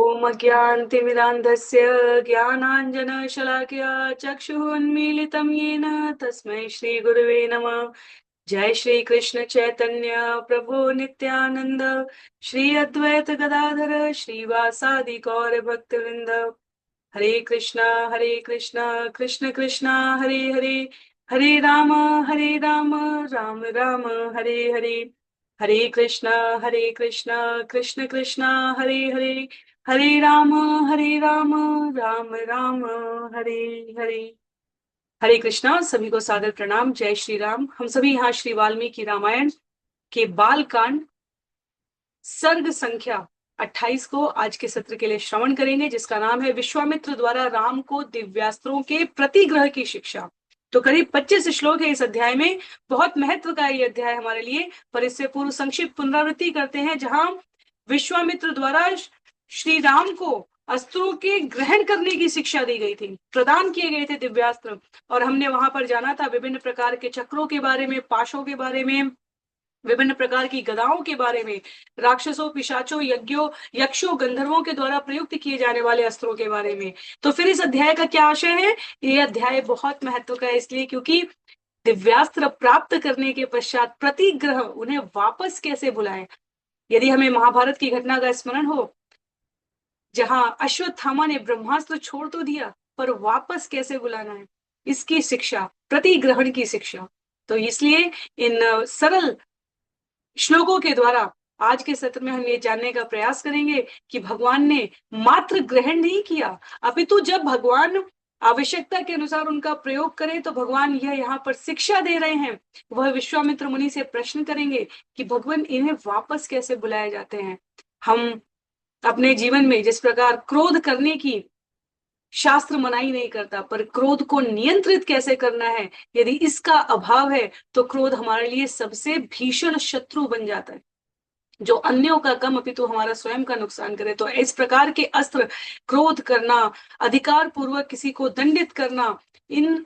ॐ अज्ञानतिमिरान्धस्य ज्ञानाञ्जनशलाकया चक्षुरुन्मीलितं येन तस्मै श्रीगुरुवे नमः। जय श्री कृष्ण चैतन्य प्रभु नित्यानंद, श्री अद्वैत गदाधर श्रीवासादि गौर भक्तवृंद। हरे कृष्णा कृष्ण कृष्णा हरे हरे, हरे राम राम राम हरे हरे। हरे कृष्णा कृष्ण कृष्णा हरे हरे, हरे राम राम राम हरे हरे। हरे कृष्णा, सभी को सादर प्रणाम। जय श्री राम। हम सभी यहाँ श्री वाल्मीकि रामायण के बाल कांड सर्ग संख्या 28 को आज के सत्र के लिए श्रवण करेंगे, जिसका नाम है विश्वामित्र द्वारा राम को दिव्यास्त्रों के प्रतिग्रह की शिक्षा। तो करीब 25 श्लोक है इस अध्याय में। बहुत महत्व का ये अध्याय हमारे लिए, पर इससे पूर्व संक्षिप्त पुनरावृत्ति करते हैं, जहां विश्वामित्र द्वारा श्री राम को अस्त्रों के ग्रहण करने की शिक्षा दी गई थी, प्रदान किए गए थे दिव्यास्त्र। और हमने वहां पर जाना था विभिन्न प्रकार के चक्रों के बारे में, पाशों के बारे में, विभिन्न प्रकार की गदाओं के बारे में, राक्षसों, पिशाचों, यज्ञों, यक्षों, गंधर्वों के द्वारा प्रयुक्त किए जाने वाले अस्त्रों के बारे में। तो फिर इस अध्याय का क्या आशय है? ये अध्याय बहुत महत्व का है, इसलिए क्योंकि दिव्यास्त्र प्राप्त करने के पश्चात प्रतिग्रह, उन्हें वापस कैसे बुलाएं। यदि हमें महाभारत की घटना का स्मरण हो, जहां अश्वत्थामा ने ब्रह्मास्त्र छोड़ तो दिया, पर वापस कैसे बुलाना है, इसकी शिक्षा, प्रतिग्रहण की शिक्षा। तो इसलिए इन सरल श्लोकों के द्वारा आज के सत्र में हम ये जानने का प्रयास करेंगे कि भगवान ने मात्र ग्रहण नहीं किया, अपितु जब भगवान आवश्यकता के अनुसार उनका प्रयोग करें, तो भगवान यह यहाँ पर शिक्षा दे रहे हैं। वह विश्वामित्र मुनि से प्रश्न करेंगे कि भगवान इन्हें वापस कैसे बुलाए जाते हैं। हम अपने जीवन में जिस प्रकार क्रोध करने की शास्त्र मनाही नहीं करता, पर क्रोध को नियंत्रित कैसे करना है, यदि इसका अभाव है तो क्रोध हमारे लिए सबसे भीषण शत्रु बन जाता है, जो अन्यों का कम अपितु हमारा स्वयं का नुकसान करे। तो इस प्रकार के अस्त्र, क्रोध करना, अधिकार पूर्वक किसी को दंडित करना, इन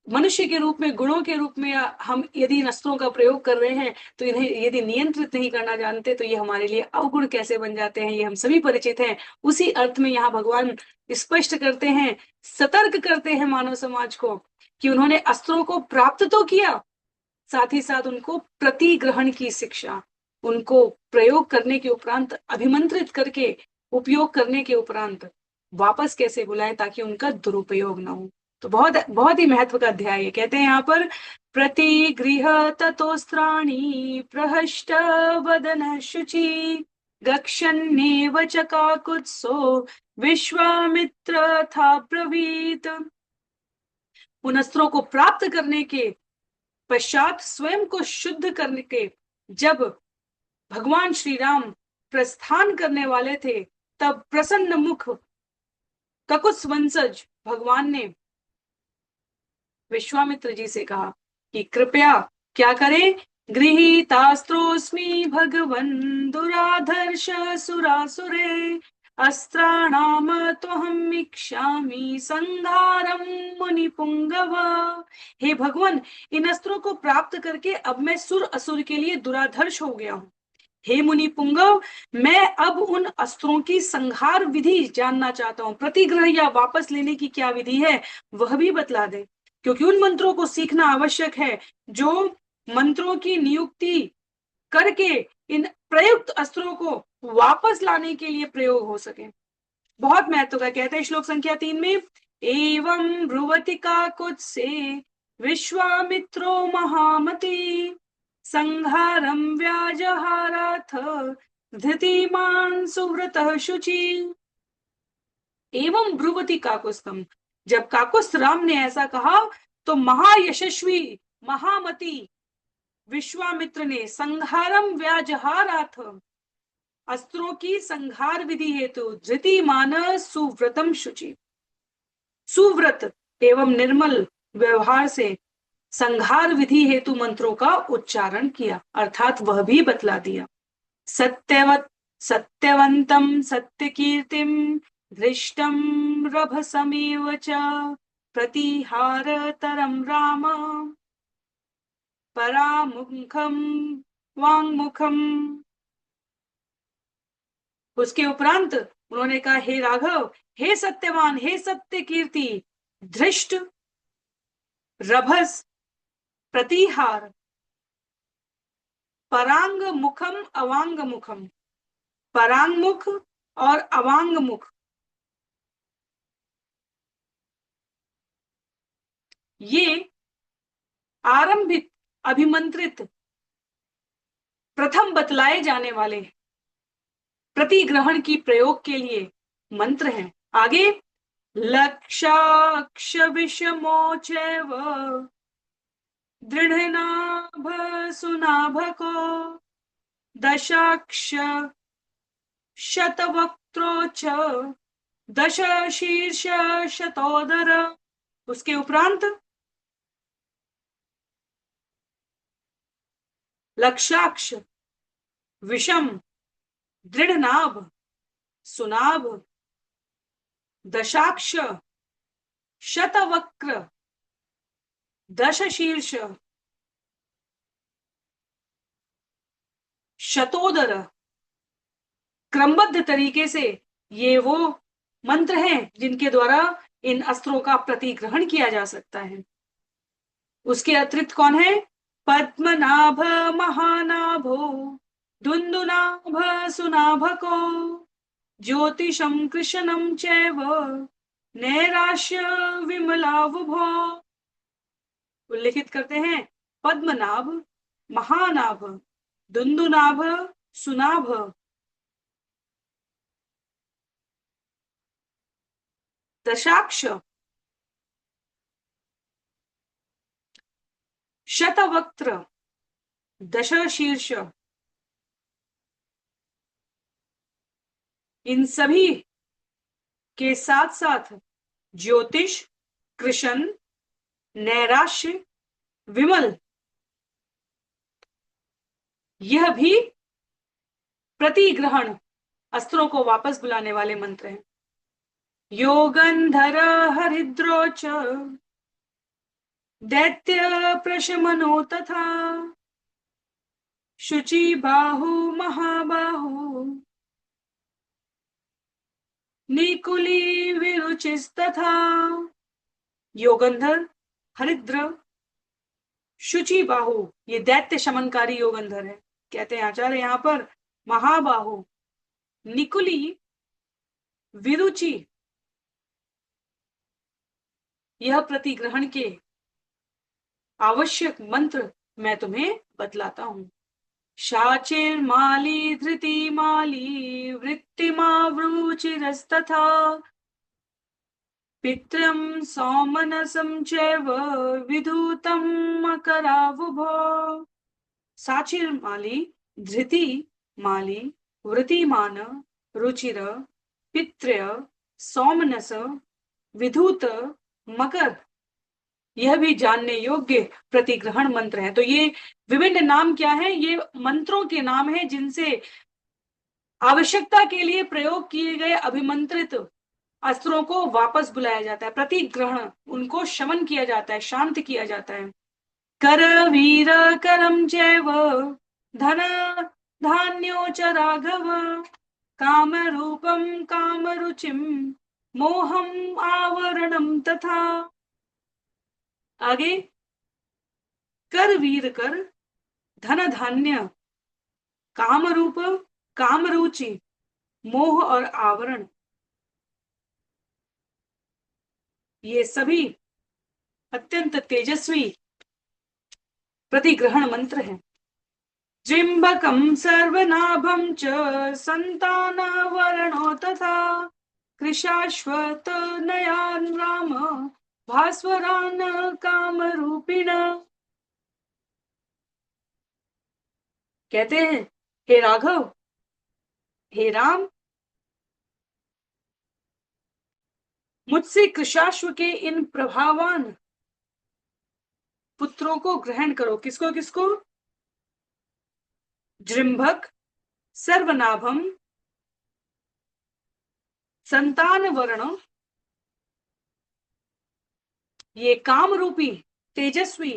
मनुष्य के रूप में, गुणों के रूप में हम यदि इन अस्त्रों का प्रयोग कर रहे हैं, तो इन्हें यदि नियंत्रित नहीं करना जानते, तो ये हमारे लिए अवगुण कैसे बन जाते हैं, ये हम सभी परिचित हैं। उसी अर्थ में यहाँ भगवान स्पष्ट करते हैं, सतर्क करते हैं मानव समाज को, कि उन्होंने अस्त्रों को प्राप्त तो किया, साथ ही साथ उनको प्रतिग्रहण की शिक्षा, उनको प्रयोग करने के उपरांत, अभिमंत्रित करके उपयोग करने के उपरांत वापस कैसे बुलाएं, ताकि उनका दुरुपयोग ना हो। तो बहुत बहुत ही महत्व का अध्याय है। कहते हैं यहाँ पर, प्रतिगृह ततोस्त्राणि प्रहष्ट वदन शुचि गक्षन्नेव च काकुत्सो विश्वामित्र था ब्रवीत। उन अस्त्रों को प्राप्त करने के पश्चात स्वयं को शुद्ध करने के जब भगवान श्री राम प्रस्थान करने वाले थे, तब प्रसन्न मुख ककुत्स वंशज भगवान ने विश्वामित्र जी से कहा कि कृपया क्या करें, गृहीतास्त्रोस्मि भगवन् दुराधर्ष सुरासुरे अस्त्राणाम त्वहम् इच्छामि संहारम मुनि पुंगव। हे भगवान, इन अस्त्रों को प्राप्त करके अब मैं सुर असुर के लिए दुराधर्ष हो गया हूँ। हे मुनि पुंगव, मैं अब उन अस्त्रों की संहार विधि जानना चाहता हूँ। प्रतिग्रह या वापस लेने की क्या विधि है, वह भी बतला दे, क्योंकि उन मंत्रों को सीखना आवश्यक है जो मंत्रों की नियुक्ति करके इन प्रयुक्त अस्त्रों को वापस लाने के लिए प्रयोग हो सके। बहुत महत्व का। कहते हैं श्लोक संख्या 3 में, एवं ब्रुवति काकुत्से विश्वामित्रो महामति संहारम व्याजहाराथ धृतिमान सुव्रतः शुचि। एवं ब्रुवति काकुस्तम, जब काकुस्त राम ने ऐसा कहा, तो महायशस्वी महामति विश्वामित्र ने संहारम व्याजहाराथ, अस्त्रों की संहार विधि हेतु धृतिमान सुव्रतम शुचि, सुव्रत एवं निर्मल व्यवहार से संहार विधि हेतु मंत्रों का उच्चारण किया, अर्थात वह भी बतला दिया। सत्यवत सत्यवंतम सत्यकीर्तिम दृष्टम रभसमेव च प्रतिहारतरम राम परामुखम वांगमुखम। उसके उपरांत उन्होंने कहा, हे राघव, हे सत्यवान, हे सत्य कीर्ति, धृष्ट, रभस, प्रतिहार, परांग मुखम, अवांग मुखम, परांग मुख और अवांग मुख, ये आरंभिक अभिमंत्रित प्रथम बतलाए जाने वाले प्रतिग्रहण की प्रयोग के लिए मंत्र हैं। आगे, लक्षाक्ष विषमोचैव दृढ़नाभ सुनाभको दशाक्ष शतवक्त्रोच दश शीर्ष शतोदर। उसके उपरांत लक्षाक्ष, विषम, दृढ़नाभ, सुनाभ, दशाक्ष, शतवक्र, दश शीर्ष, शतोदर। क्रमबद्ध तरीके से ये वो मंत्र हैं जिनके द्वारा इन अस्त्रों का प्रतिग्रहण किया जा सकता है। उसके अतिरिक्त कौन है? पद्मनाभ महानाभो धुंधुनाभ सुनाभको ज्योतिषम कृष्णम चैव नैराश्य विमलावुभो। उल्लेखित करते हैं, पद्मनाभ, महानाभ, धुंधुनाभ, सुनाभ, दशाक्ष, शतवक्त्र, दश शीर्ष, इन सभी के साथ साथ ज्योतिष, कृष्ण, नैराश्य, विमल, यह भी प्रतिग्रहण अस्त्रों को वापस बुलाने वाले मंत्र हैं। योगंधर हरिद्रोच दैत्य प्रशमनो तथा शुचि बाहु महाबाहु निकुली विरुचिस्तथा। योगंधर, हरिद्र, शुचि बाहु, ये दैत्य शमनकारी योगंधर है। कहते हैं आचार्य यहां पर महाबाहु, निकुली, विरुचि, यह प्रतिग्रहण के आवश्यक मंत्र मैं तुम्हें बतलाता हूं। शाचिर माली धृति माली वृत्तिमावृचिरस्तथा पित्रम सौमनसं चैव विधूतम मकरावुभो। साचिर माली, धृति माली, वृत्तिमान, रुचिर, पित्र्य, सौमनस, विधूत, मकर, यह भी जानने योग्य प्रतिग्रहण मंत्र है। तो ये विभिन्न नाम क्या है? ये मंत्रों के नाम है जिनसे आवश्यकता के लिए प्रयोग किए गए अभिमंत्रित अस्त्रों को वापस बुलाया जाता है, प्रतिग्रहण, उनको शमन किया जाता है, शांत किया जाता है। कर वीर करम चैव धन धान्यो च राघव काम रूपम काम रुचिम मोहम आवरणम तथा। आगे, कर वीर कर, धन धान्य, काम रूप, काम रुचि, मोह और आवरण, ये सभी अत्यंत तेजस्वी प्रतिग्रहण मंत्र हैं। जिम्बकम सर्वनाभम च संतान वर्णो तथा कृशाश्वत नयान राम भास्वरान काम रूपिण। कहते हैं, हे राघव, हे राम, मुझसे कृशाश्व के इन प्रभावान पुत्रों को ग्रहण करो। किसको किसको? जृंभक, सर्वनाभम, संतान वर्ण, ये काम रूपी तेजस्वी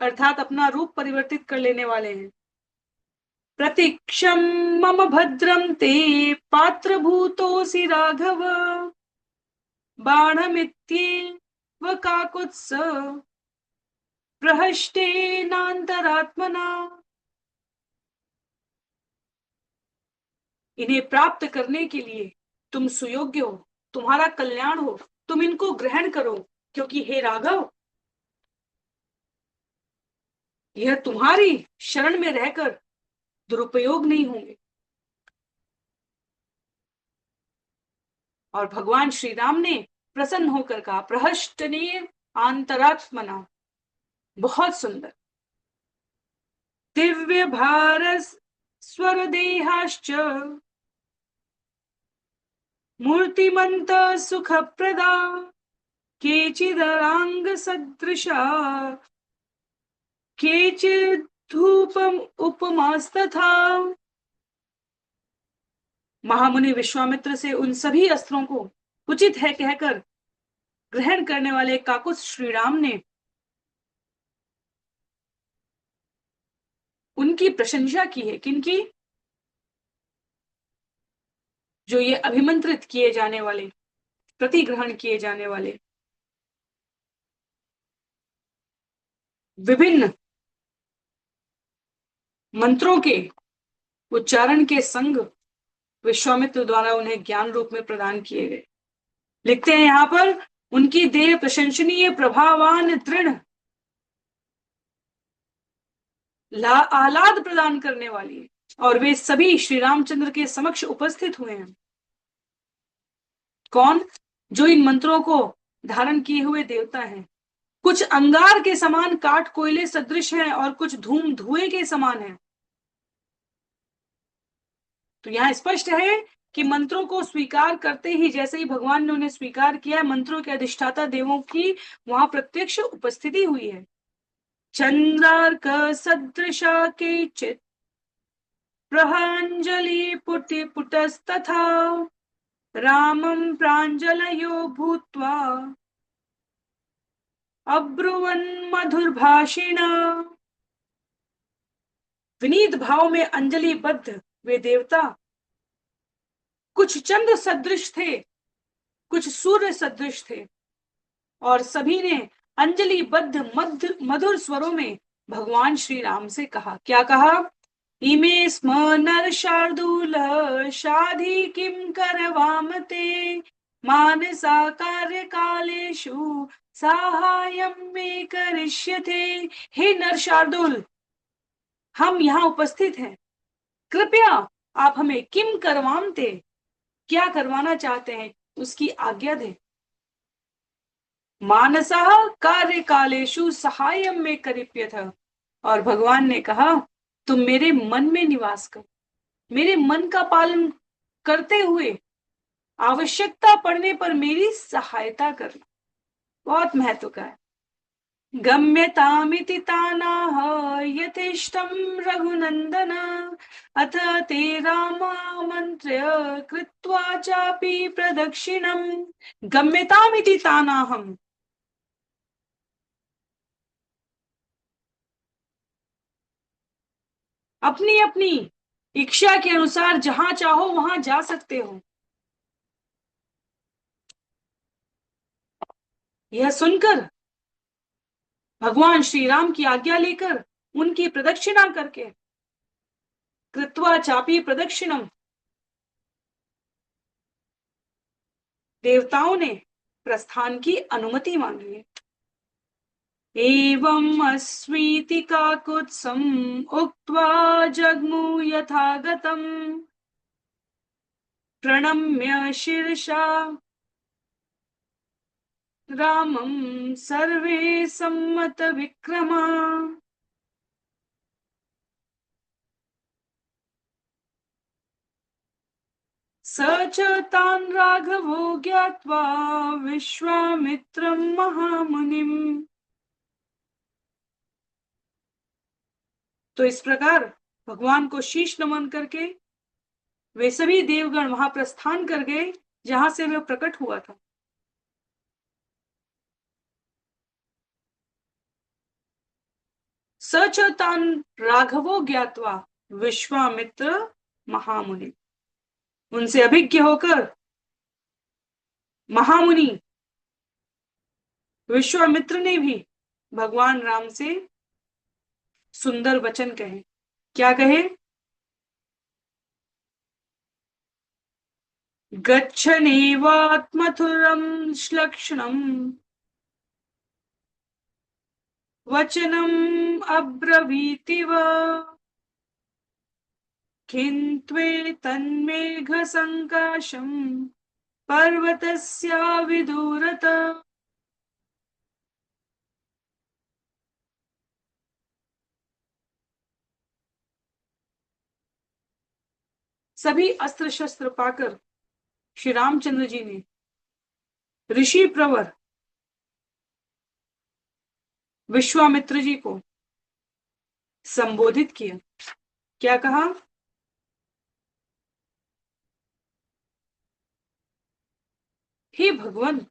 अर्थात अपना रूप परिवर्तित कर लेने वाले हैं, प्रतीक्षम मम भद्रम ते पात्रभूतोऽसि राघव बाणमित्येव काकुत्स प्रहष्टेनान्तरात्मना। इन्हें प्राप्त करने के लिए तुम सुयोग्य हो, तुम्हारा कल्याण हो, तुम इनको ग्रहण करो, क्योंकि हे राघव, यह तुम्हारी शरण में रहकर दुरुपयोग नहीं होंगे। और भगवान श्री राम ने प्रसन्न होकर कहा, प्रहष्टने आंतरात्मना। बहुत सुंदर। दिव्य भारस स्वर देहाश्च मूर्तिमंत सुख प्रदा केचिदरांग सदृशा केचिद धूपम उपमास्तथा। महामुनि विश्वामित्र से उन सभी अस्त्रों को उचित है कहकर ग्रहण करने वाले काकुत्स श्री राम ने उनकी प्रशंसा की है। किनकी? जो ये अभिमंत्रित किए जाने वाले, प्रतिग्रहण किए जाने वाले विभिन्न मंत्रों के उच्चारण के संग विश्वामित्र द्वारा उन्हें ज्ञान रूप में प्रदान किए गए। लिखते हैं यहां पर, उनकी देह प्रशंसनीय, प्रभावान, दृढ़, आह्लाद प्रदान करने वाली है, और वे सभी श्री रामचंद्र के समक्ष उपस्थित हुए हैं। कौन? जो इन मंत्रों को धारण किए हुए देवता हैं। कुछ अंगार के समान काठ कोयले सदृश हैं और कुछ धूम धुएं के समान हैं। तो यहां स्पष्ट है कि मंत्रों को स्वीकार करते ही, जैसे ही भगवान ने उन्हें स्वीकार किया, मंत्रों के अधिष्ठाता देवों की वहां प्रत्यक्ष उपस्थिति हुई है। चंद्रार्क सदृशा के चित प्रहांजलि पुटि पुटस्तथा रामं प्राञ्जलयो भूत्वा अब्रुवन् मधुरभाषिणा। विनीत भाव में अंजलिबद्ध वे देवता कुछ चंद्र सदृश थे, कुछ सूर्य सदृश थे, और सभी ने अंजलिबद्ध मधुर स्वरों में भगवान श्री राम से कहा। क्या कहा? इमे स्म नर शार्दूल शाधि किम करवाम ते मानसा कार्य कालेषु साहाय्यम मे करिष्यते। हे नर शार्दूल, हम यहाँ उपस्थित हैं, कृपया आप हमें किम करवामते, क्या करवाना चाहते हैं उसकी आज्ञा दें। मानसा कार्य कालेषु सहायम में करिप्यथ। और भगवान ने कहा, तुम मेरे मन में निवास करो, मेरे मन का पालन करते हुए आवश्यकता पड़ने पर मेरी सहायता करना। बहुत महत्व का है। गम्यतामिति तानाह यथेष्टं रघुनंदन अथ ते रामामन्त्र्य कृत्वा चापि प्रदक्षिणम्। गम्यतामिति तानाहम्, अपनी अपनी इच्छा के अनुसार जहां चाहो वहां जा सकते हो। यह सुनकर भगवान श्री राम की आज्ञा लेकर उनकी प्रदक्षिणा करके, कृत्वा चापी प्रदक्षिणम, देवताओं ने प्रस्थान की अनुमति मांगी है। एवं अस्वीति काकुत्सम उक्त्वा जग्मु यथागतम प्रणम्य शीर्षा रामं सर्वे सम्मत विक्रमा। स च तान् राघवो ज्ञात्वा विश्वामित्रं महामुनिम्। तो इस प्रकार भगवान को शीश नमन करके वे सभी देवगण वहां प्रस्थान कर गए जहां से वह प्रकट हुआ था। स च तान् राघवो ज्ञात्वा, विश्वामित्र महामुनि। उनसे अभिज्ञ होकर महामुनि विश्वामित्र ने भी भगवान राम से सुंदर वचन कहे। क्या कहे? गच्छनेवात्मथुरं श्लक्ष्णम् वचनम् अब्रवीतिव किन्त्वेतन्मेघसङ्काशम् पर्वतस्याविदूरत। सभी अस्त्र शस्त्र पाकर श्री रामचंद्र जी ने ऋषि प्रवर विश्वामित्र जी को संबोधित किया। क्या कहा? हे भगवान,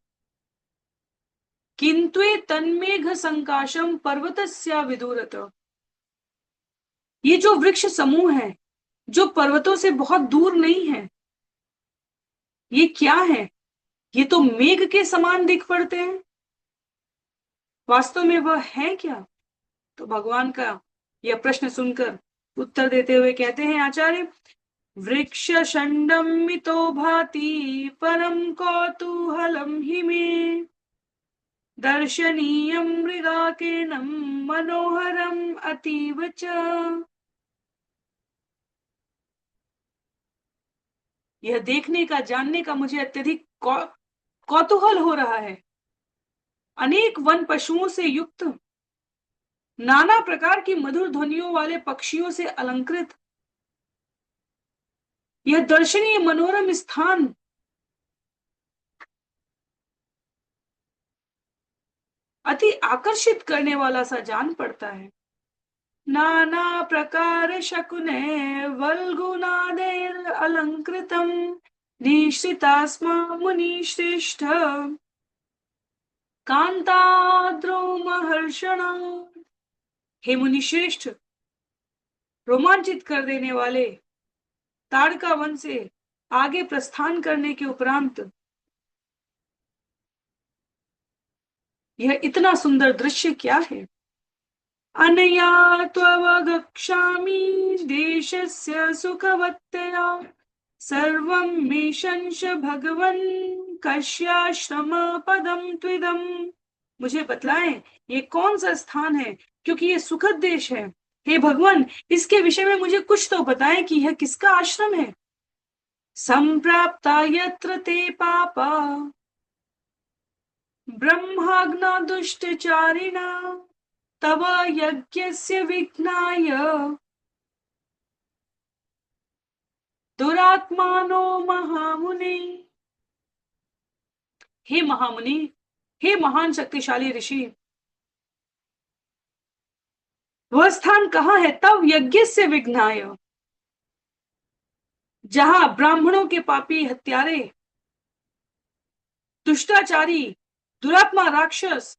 किंत्वे तन्मेघ संकाशम पर्वतस्य विदूरत। ये जो वृक्ष समूह है जो पर्वतों से बहुत दूर नहीं है, ये क्या है? ये तो मेघ के समान दिख पड़ते हैं। वास्तव में वह है क्या? तो भगवान का यह प्रश्न सुनकर उत्तर देते हुए कहते हैं आचार्य, वृक्ष षण्डं मितो भाति परम कौतूहलम हि मे दर्शनीयं मृगाकीर्णं मनोहरम अतीव च। यह देखने का, जानने का मुझे अत्यधिक कौतूहल हो रहा है। अनेक वन पशुओं से युक्त, नाना प्रकार की मधुर ध्वनियों वाले पक्षियों से अलंकृत यह दर्शनीय मनोरम स्थान अति आकर्षित करने वाला सा जान पड़ता है। नाना प्रकार शकुने वल्गुनादैर अलंकृतम निश्चितास्मा मुनि श्रेष्ठ कांताद्रोमहर्षण। हे मुनि श्रेष्ठ, रोमांचित कर देने वाले ताड़का वन से आगे प्रस्थान करने के उपरांत यह इतना सुंदर दृश्य क्या है? अनया त्ववगच्छामि देशस्य सुखवत्तया सर्वं मे शंश भगवन् कस्याश्रम पदम त्विदम्। मुझे बतलाएं ये कौन सा स्थान है, क्योंकि ये सुखद देश है। हे भगवान, इसके विषय में मुझे कुछ तो बताएं कि यह किसका आश्रम है। संप्राप्ता यत्र ते पापा ब्रह्माग्ना दुष्टचारिणा तव यज्ञस्य विघ्नाय दुरात्मानो महामुनि। हे महामुनि, हे महान शक्तिशाली ऋषि, वह स्थान कहाँ है? तव यज्ञस्य विघ्नाय, जहां ब्राह्मणों के पापी हत्यारे, दुष्टाचारी, दुरात्मा राक्षस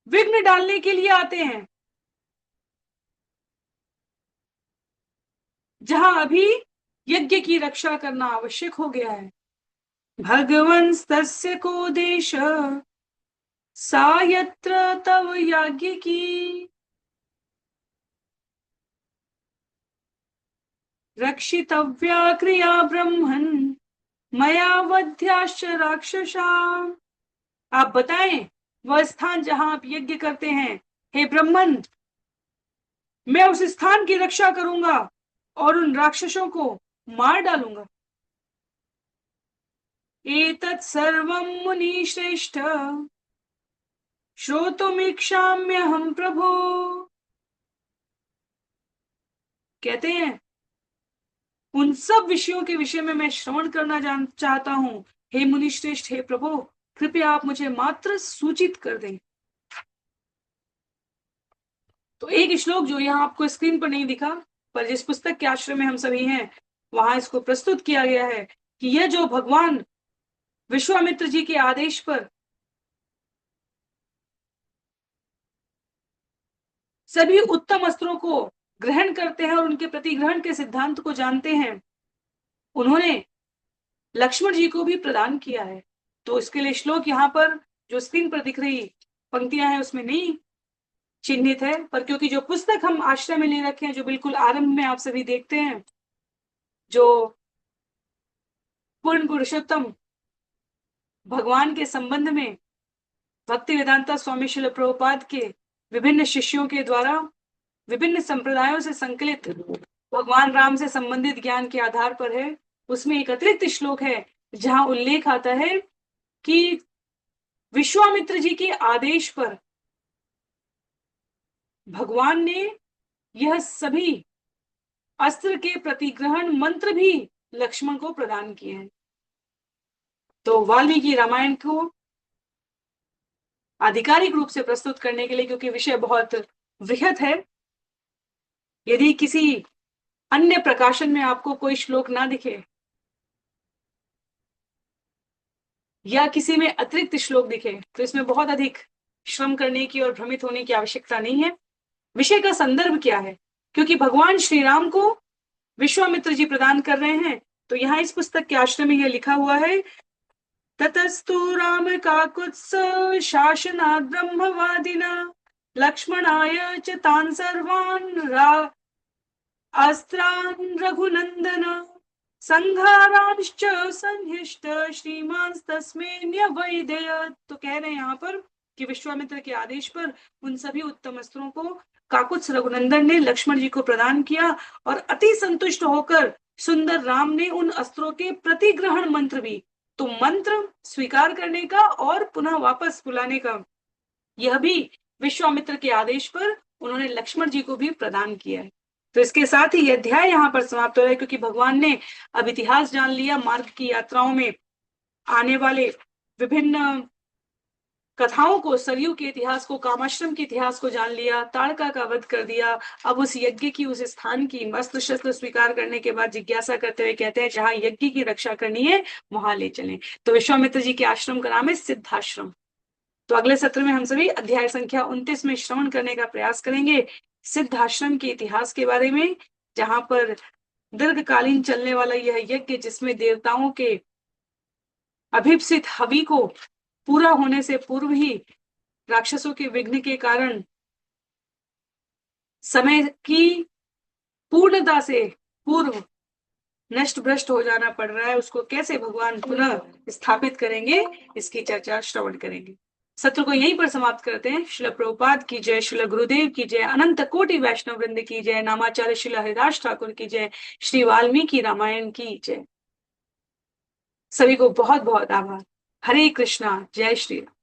विघ्न डालने के लिए आते हैं, जहां अभी यज्ञ की रक्षा करना आवश्यक हो गया है। भगवंस्तस्य को देश सा यत्र तव याज्ञ की रक्षितव्या क्रिया ब्रह्मन् मया वध्याश्च राक्षसा। आप बताएं वह स्थान जहां आप यज्ञ करते हैं। हे ब्रह्मन, मैं उस स्थान की रक्षा करूंगा और उन राक्षसों को मार डालूंगा। एतत् सर्वं मुनि श्रेष्ठ श्रोतुमीक्षाम्यहं प्रभो। कहते हैं उन सब विषयों के विषय में मैं श्रवण करना चाहता हूं। हे मुनि श्रेष्ठ, हे प्रभु, कृपया आप मुझे मात्र सूचित कर दें। तो एक श्लोक जो यहाँ आपको स्क्रीन पर नहीं दिखा, पर जिस पुस्तक के आश्रय में हम सभी हैं वहां इसको प्रस्तुत किया गया है कि यह जो भगवान विश्वामित्र जी के आदेश पर सभी उत्तम अस्त्रों को ग्रहण करते हैं और उनके प्रतिग्रहण के सिद्धांत को जानते हैं, उन्होंने लक्ष्मण जी को भी प्रदान किया है। तो इसके लिए श्लोक यहाँ पर जो स्क्रीन पर दिख रही पंक्तियां हैं उसमें नहीं चिन्हित है, पर क्योंकि जो पुस्तक हम आश्रय में ले रखे हैं, जो बिल्कुल आरंभ में आप सभी देखते हैं, जो पूर्ण पुरुषोत्तम भगवान के संबंध में भक्ति वेदांता स्वामी श्रील प्रभुपाद के विभिन्न शिष्यों के द्वारा विभिन्न संप्रदायों से संकलित भगवान राम से संबंधित ज्ञान के आधार पर है, उसमें एक अतिरिक्त श्लोक है जहां उल्लेख आता है कि विश्वामित्र जी के आदेश पर भगवान ने यह सभी अस्त्र के प्रतिग्रहण मंत्र भी लक्ष्मण को प्रदान किए हैं। तो वाल्मीकि रामायण को आधिकारिक रूप से प्रस्तुत करने के लिए, क्योंकि विषय बहुत वृहत है, यदि किसी अन्य प्रकाशन में आपको कोई श्लोक ना दिखे या किसी में अतिरिक्त श्लोक दिखे, तो इसमें बहुत अधिक श्रम करने की और भ्रमित होने की आवश्यकता नहीं है। विषय का संदर्भ क्या है, क्योंकि भगवान श्री राम को विश्वामित्र जी प्रदान कर रहे हैं, तो यहाँ इस पुस्तक के आश्रय में यह लिखा हुआ है, ततस्तु राम काकुत्स शासनात् ब्रह्मवादिना लक्ष्मणाय च तान् सर्वान् अस्त्रान् रघुनंदन संघारांश्च संहिष्ट श्रीमान तस्मै न्यवैदयत्। तो कह रहे हैं यहाँ पर कि विश्वामित्र के आदेश पर उन सभी उत्तम अस्त्रों को काकुत्स रघुनंदन ने लक्ष्मण जी को प्रदान किया, और अति संतुष्ट होकर सुंदर राम ने उन अस्त्रों के प्रतिग्रहण मंत्र भी, तो मंत्र स्वीकार करने का और पुनः वापस बुलाने का, यह भी विश्वामित्र के आदेश पर उन्होंने लक्ष्मण जी को भी प्रदान किया है। तो इसके साथ ही यह अध्याय यहाँ पर समाप्त हो रहा है, क्योंकि भगवान ने अब इतिहास जान लिया, मार्ग की यात्राओं में आने वाले विभिन्न कथाओं को, सरयू के इतिहास को, कामाश्रम के इतिहास को जान लिया, ताड़का का वध कर दिया। अब उस यज्ञ की, उस स्थान की अस्त्र शस्त्र स्वीकार करने के बाद जिज्ञासा करते हुए कहते हैं जहां यज्ञ की रक्षा करनी है वहां ले चलें। तो विश्वामित्र जी के आश्रम का नाम है सिद्धाश्रम। तो अगले सत्र में हम सभी अध्याय संख्या 29 में श्रवण करने का प्रयास करेंगे सिद्धाश्रम के इतिहास के बारे में, जहां पर दीर्घकालीन चलने वाला यह यज्ञ, जिसमें देवताओं के अभिप्सित हवि को पूरा होने से पूर्व ही राक्षसों के विघ्न के कारण समय की पूर्णता से पूर्व नष्ट भ्रष्ट हो जाना पड़ रहा है, उसको कैसे भगवान पुनः स्थापित करेंगे, इसकी चर्चा श्रवण करेंगे। सत्र को यहीं पर समाप्त करते हैं। श्रील प्रभुपाद की जय, श्रील गुरुदेव की जय, अनंत कोटि वैष्णव वृंद की जय, नामाचार्य श्रील हरिदास ठाकुर की जय, श्री वाल्मीकि रामायण की जय। सभी को बहुत बहुत आभार। हरे कृष्णा, जय श्री राम।